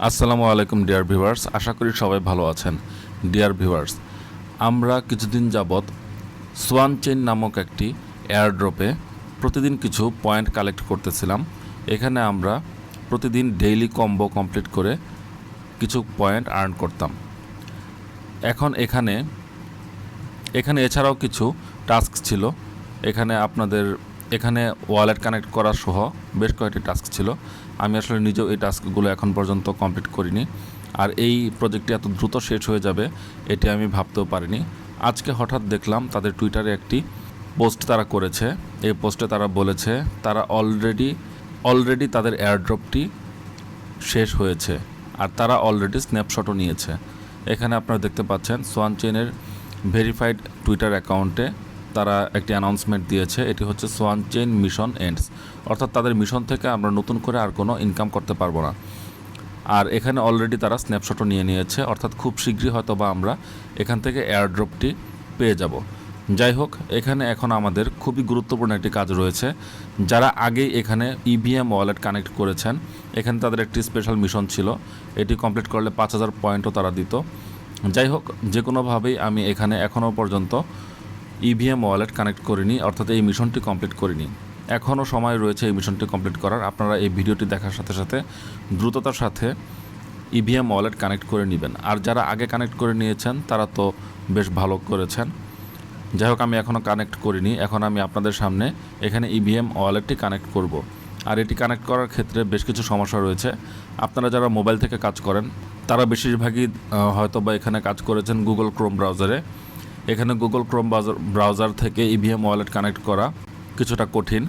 আসসালামু আলাইকুম dear viewers, আশা করি সবাই ভালো আছেন। ডিয়ার ভিউয়ার্স, আমরা কিছুদিন যাবৎ সোয়ান চেইন নামক একটি এয়ারড্রপে প্রতিদিন কিছু পয়েন্ট কালেক্ট করতেছিলাম। এখানে আমরা প্রতিদিন ডেইলি কম্বো কমপ্লিট করে কিছু পয়েন্ট আর্ন করতাম। এখন এখানে এছাড়াও কিছু টাস্ক ছিল। এখানে ওয়ালেট কানেক্ট করা সহ বেশ কয়েকটি টাস্ক ছিল। আমি আসলে নিজেও এই টাস্কগুলো এখন পর্যন্ত কমপ্লিট করিনি, আর এই প্রজেক্টটি এত দ্রুত শেষ হয়ে যাবে এটি আমি ভাবতেও পারিনি। আজকে হঠাৎ দেখলাম তাদের টুইটারে একটি পোস্ট তারা করেছে। এই পোস্টে তারা বলেছে তারা অলরেডি তাদের এয়ারড্রপটি শেষ হয়েছে, আর তারা অলরেডি স্ন্যাপশটও নিয়েছে। এখানে আপনারা দেখতে পাচ্ছেন সোয়ান চেইনের ভেরিফাইড টুইটার অ্যাকাউন্টে তারা একটি অ্যানাউন্সমেন্ট দিয়েছে। এটি হচ্ছে সোয়ান চেইন মিশন এন্ডস, অর্থাৎ তাদের মিশন থেকে আমরা নতুন করে আর কোনো ইনকাম করতে পারবো না। আর এখানে অলরেডি তারা স্ন্যাপশটও নিয়েছে, অর্থাৎ খুব শীঘ্রই হয়তো বা আমরা এখান থেকে এয়ারড্রপটি পেয়ে যাব। যাই হোক, এখানে এখন আমাদের খুবই গুরুত্বপূর্ণ একটি কাজ রয়েছে। যারা আগেই এখানে ইভিএম ওয়ালেট কানেক্ট করেছেন, এখানে তাদের একটি স্পেশাল মিশন ছিল। এটি কমপ্লিট করলে 5000 পয়েন্টও তারা দিত। যাই হোক, যে কোনোভাবেই আমি এখানে এখনও পর্যন্ত ইভিএম ওয়ালেট কানেক্ট করিনি, অর্থাৎ এই মিশনটি কমপ্লিট করিনি। এখনও সময় রয়েছে এই মিশনটি কমপ্লিট করার। আপনারা এই ভিডিওটি দেখার সাথে সাথে দ্রুততার সাথে ইভিএম ওয়ালেট কানেক্ট করে নেবেন। আর যারা আগে কানেক্ট করে নিয়েছেন তারা তো বেশ ভালো করেছেন। যাই হোক, আমি এখনও কানেক্ট করিনি। এখন আমি আপনাদের সামনে এখানে ইভিএম ওয়ালেটটি কানেক্ট করব। আর এটি কানেক্ট করার ক্ষেত্রে বেশ কিছু সমস্যা রয়েছে। আপনারা যারা মোবাইল থেকে কাজ করেন তারা বেশিরভাগই হয়তো বা এখানে কাজ করেছেন গুগল ক্রোম ব্রাউজারে। এখানে গুগল ক্রোম ব্রাউজার থেকে ইভিএম ওয়ালেট কানেক্ট করা কিছুটা কঠিন,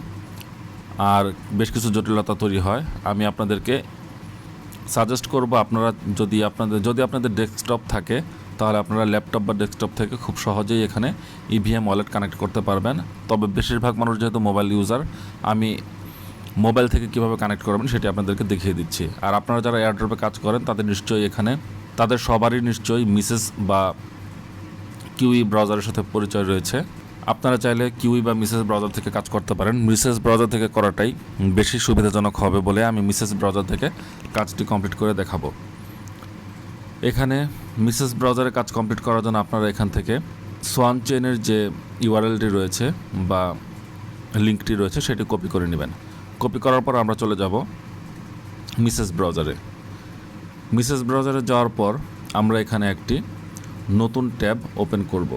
আর বেশ কিছু জটিলতা তৈরি হয়। আমি আপনাদেরকে সাজেস্ট করব, আপনারা যদি আপনাদের ডেস্কটপ থাকে তাহলে আপনারা ল্যাপটপ বা ডেস্কটপ থেকে খুব সহজেই এখানে ইভিএম ওয়ালেট কানেক্ট করতে পারবেন। তবে বেশিরভাগ মানুষ যেহেতু মোবাইল ইউজার, আমি মোবাইল থেকে কীভাবে কানেক্ট করবেন সেটি আপনাদেরকে দেখিয়ে দিচ্ছি। আর আপনারা যারা এয়ারড্রপে কাজ করেন তাদের সবারই নিশ্চয়ই মিসেস বা কিউই ব্রাউজারের সাথে পরিচয় রয়েছে। আপনারা চাইলে কিউই বা মিসেস ব্রাউজার থেকে কাজ করতে পারেন। মিসেস ব্রাউজার থেকে করাটাই বেশি সুবিধাজনক হবে বলে আমি মিসেস ব্রাউজার থেকে কাজটি কমপ্লিট করে দেখাবো। এখানে মিসেস ব্রাউজারে কাজ কমপ্লিট করার জন্য আপনারা এখান থেকে সোয়ান চেইনের যে ইউআরএলটি রয়েছে বা লিঙ্কটি রয়েছে সেটি কপি করে নেবেন। কপি করার পর আমরা চলে যাব মিসেস ব্রাউজারে। মিসেস ব্রাউজারে যাওয়ার পর আমরা এখানে একটি নতুন ট্যাব ওপেন করব।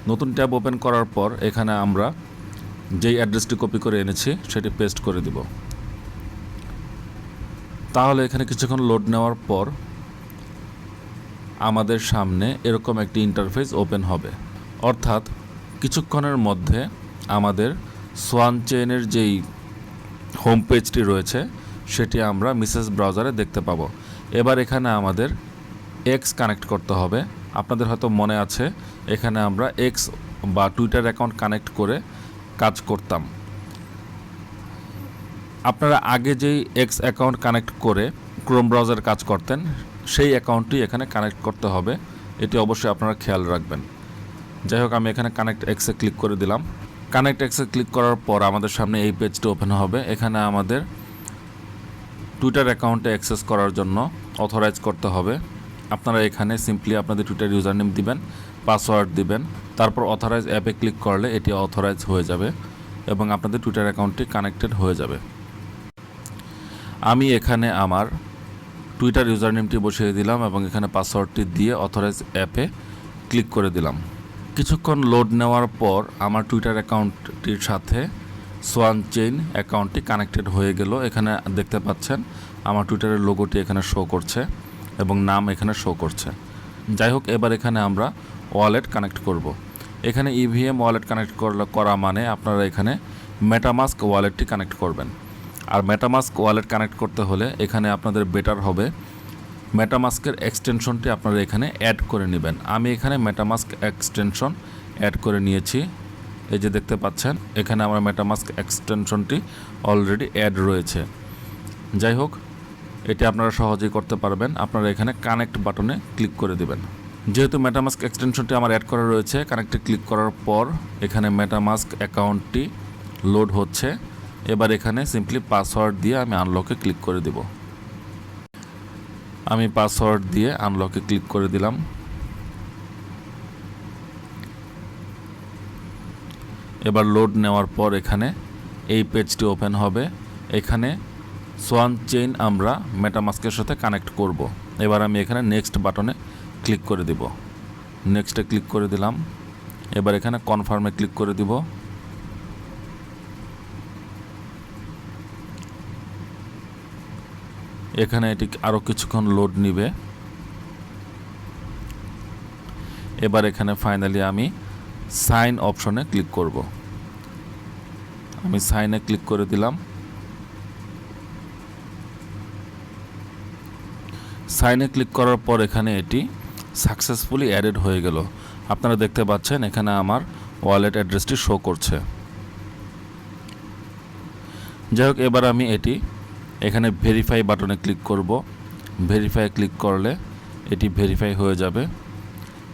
নতুন ট্যাব ওপেন করার পর এখানে আমরা যেই অ্যাড্রেসটি কপি করে এনেছি সেটি পেস্ট করে দিব। তাহলে এখানে কিছুক্ষণ লোড নেওয়ার পর আমাদের সামনে এরকম একটি ইন্টারফেস ওপেন হবে, অর্থাৎ কিছুক্ষণের মধ্যে আমাদের সোয়ান চেইনের যেই হোম পেজটি রয়েছে সেটি আমরা মিসেস ব্রাউজারে দেখতে পাবো। এবার এখানে আমাদের এক্স কানেক্ট করতে হবে। আপনাদের হয়তো মনে আছে এখানে আমরা এক্স বা টুইটার অ্যাকাউন্ট কানেক্ট করে কাজ করতাম। আপনারা আগে যেই এক্স অ্যাকাউন্ট কানেক্ট করে ক্রোম ব্রাউজারে কাজ করতেন সেই অ্যাকাউন্টটি এখানে কানেক্ট করতে হবে, এটি অবশ্যই আপনারা খেয়াল রাখবেন। যাই হোক, আমি এখানে কানেক্ট এক্সে ক্লিক করে দিলাম। কানেক্ট এক্সে ক্লিক করার পর আমাদের সামনে এই পেজটি ওপেন হবে। এখানে আমাদের টুইটার অ্যাকাউন্টে অ্যাক্সেস করার জন্য অথরাইজ করতে হবে। আপনারা এখানে সিম্পলি আপনাদের টুইটার ইউজার নেম দিবেন, পাসওয়ার্ড দিবেন, তারপর অথরাইজ অ্যাপে ক্লিক করলে এটি অথরাইজ হয়ে যাবে এবং আপনাদের টুইটার অ্যাকাউন্টটি কানেক্টেড হয়ে যাবে। আমি এখানে আমার টুইটার ইউজার নেমটি বসিয়ে দিলাম এবং এখানে পাসওয়ার্ডটি দিয়ে অথরাইজ অ্যাপে ক্লিক করে দিলাম। কিছুক্ষণ লোড নেওয়ার পর আমার টুইটার অ্যাকাউন্টটির সাথে সোয়ান চেইন অ্যাকাউন্টটি কানেক্টেড হয়ে গেল। এখানে দেখতে পাচ্ছেন আমার টুইটারের লোগোটি এখানে শো করছে এবং নাম এখানে শো করছে। যাই হোক, এবার এখানে আমরা ওয়ালেট কানেক্ট করব। এখানে ইভিএম ওয়ালেট কানেক্ট করা মানে আপনারা এখানে মেটামাস্ক ওয়ালেটটি কানেক্ট করবেন। আর মেটামাস্ক ওয়ালেট কানেক্ট করতে হলে এখানে আপনাদের বেটার হবে মেটামাস্কের এক্সটেনশনটি আপনারা এখানে অ্যাড করে নেবেন। আমি এখানে মেটামাস্ক এক্সটেনশন অ্যাড করে নিয়েছি। এই যে দেখতে পাচ্ছেন এখানে আমার মেটামাস্ক এক্সটেনশনটি অলরেডি অ্যাড রয়েছে। যাই হোক, এটি আপনারা সহজেই করতে পারবেন। আপনারা এখানে কানেক্ট বাটনে ক্লিক করে দেবেন। যেহেতু মেটামাস্ক এক্সটেনশনটি আমার অ্যাড করা রয়েছে, কানেক্টে ক্লিক করার পর এখানে মেটামাস্ক অ্যাকাউন্টটি লোড হচ্ছে। এবার এখানে সিম্পলি পাসওয়ার্ড দিয়ে আমি আনলকে ক্লিক করে দিব। আমি পাসওয়ার্ড দিয়ে আনলকে ক্লিক করে দিলাম। এবার লোড নেওয়ার পর এখানে এই পেজটি ওপেন হবে। এখানে সোয়ান চেইন আমরা মেটামাস্কের সাথে কানেক্ট করব। এবার আমি এখানে নেক্সট বাটনে ক্লিক করে দিব। নেক্সটে ক্লিক করে দিলাম। এবার এখানে কনফার্মে ক্লিক করে দিব। এখানে এটি আরও কিছুক্ষণ লোড নিবে। এবার এখানে ফাইনালি আমি সাইন অপশনে ক্লিক করব। আমি সাইনে ক্লিক করে দিলাম। সাইনে ক্লিক করার পর এখানে এটি সাকসেসফুলি অ্যাডেড হয়ে গেল। আপনারা দেখতে পাচ্ছেন এখানে আমার ওয়ালেট অ্যাড্রেসটি শো করছে। যাই হোক, এবার আমি এটি এখানে ভেরিফাই বাটনে ক্লিক করব। ভেরিফাই ক্লিক করলে এটি ভেরিফাই হয়ে যাবে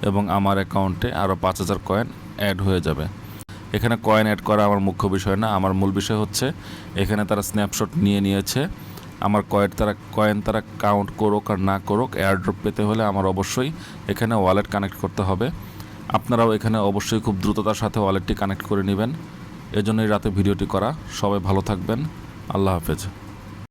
এবং আমার অ্যাকাউন্টে আরও 5000 কয়েন অ্যাড হয়ে যাবে। এখানে কয়েন অ্যাড করা আমার মুখ্য বিষয় না। আমার মূল বিষয় হচ্ছে এখানে তারা স্ন্যাপশট নিয়েছে। আমার কয়েন তারা কাউন্ট করুক আর না করুক, এয়ারড্রপ পেতে হলে আমার অবশ্যই এখানে ওয়ালেট কানেক্ট করতে হবে। আপনারাও এখানে অবশ্যই খুব দ্রুততার সাথে ওয়ালেটটি কানেক্ট করে নেবেন। এজন্যই রাতে ভিডিওটি করা। সবাই ভালো থাকবেন। আল্লাহ হাফেজ।